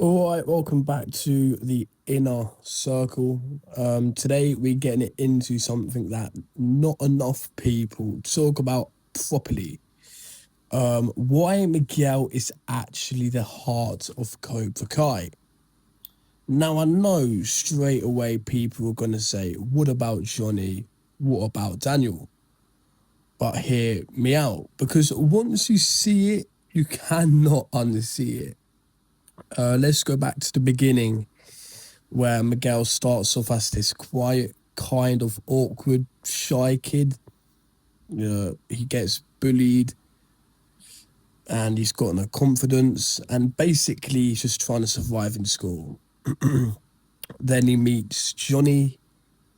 All right, welcome back to the inner circle. Today we're getting it into something that not enough people talk about properly. Why Miguel is actually the heart of Cobra Kai. Now I know straight away people are gonna say, "What about Johnny? What about Daniel?" But hear me out, because once you see it, you cannot unsee it. Let's go back to the beginning where Miguel starts off as this quiet, kind of awkward, shy kid. He gets bullied and he's got no confidence, and basically he's just trying to survive in school. Then he meets Johnny,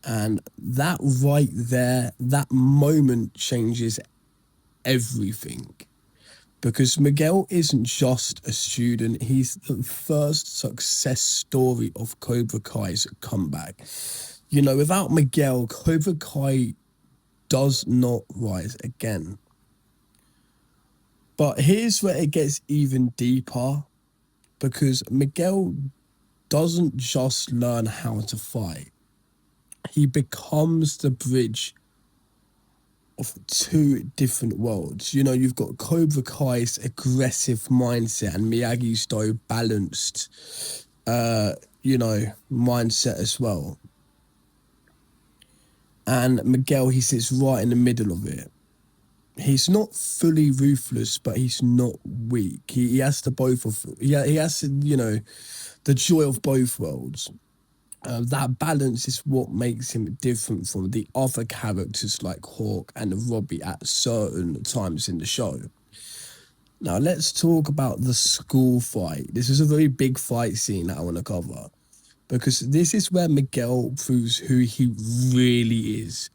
and that right there, that moment changes everything. Because Miguel isn't just a student, he's the first success story of Cobra Kai's comeback. Without Miguel, Cobra Kai does not rise again. But here's where it gets even deeper, because Miguel doesn't just learn how to fight, he becomes the bridge of two different worlds. You've got Cobra Kai's aggressive mindset and Miyagi's though balanced, mindset as well. And Miguel, he sits right in the middle of it. He's not fully ruthless, but he's not weak. He has the both of, yeah, he has, the joy of both worlds. That balance is what makes him different from the other characters like Hawk and Robbie at certain times in the show. Now, let's talk about the school fight. This is a very big fight scene that I want to cover, because this is where Miguel proves who he really is.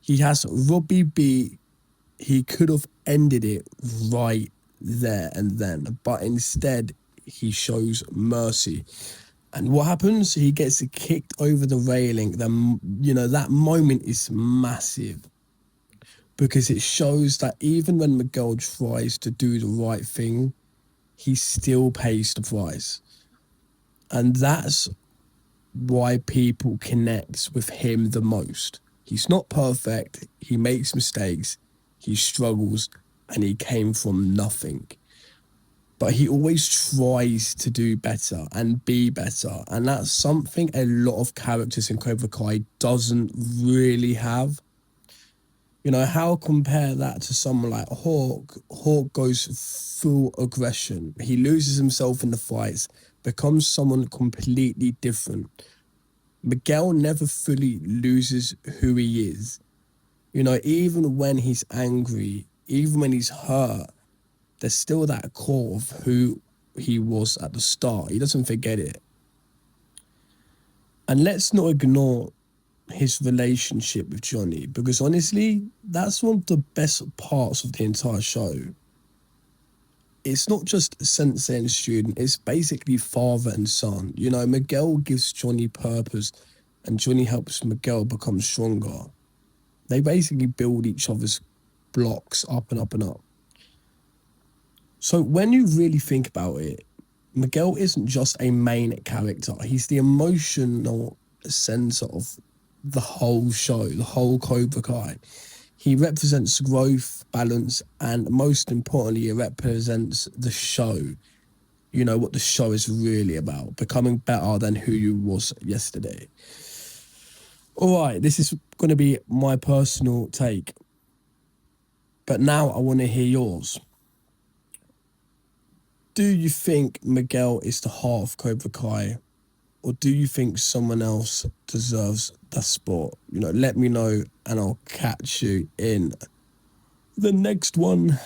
He has Robbie beat. He could have ended it right there and then, but instead he shows mercy. And what happens? He gets kicked over the railing. Then, that moment is massive, because it shows that even when Miguel tries to do the right thing, he still pays the price. And that's why people connect with him the most. He's not perfect. He makes mistakes. He struggles, and he came from nothing. But he always tries to do better and be better. And that's something a lot of characters in Cobra Kai doesn't really have. How compare that to someone like Hawk? Hawk goes full aggression. He loses himself in the fights, becomes someone completely different. Miguel never fully loses who he is. Even when he's angry, even when he's hurt, there's still that core of who he was at the start. He doesn't forget it. And let's not ignore his relationship with Johnny, because honestly, that's one of the best parts of the entire show. It's not just sensei and student, it's basically father and son. Miguel gives Johnny purpose, and Johnny helps Miguel become stronger. They basically build each other's blocks up and up and up. So when you really think about it, Miguel isn't just a main character. He's the emotional center of the whole show, the whole Cobra Kai. He represents growth, balance, and most importantly, he represents the show. What the show is really about, becoming better than who you was yesterday. All right, this is going to be my personal take. But now I want to hear yours. Do you think Miguel is the heart of Cobra Kai, or do you think someone else deserves the spot? Let me know, and I'll catch you in the next one.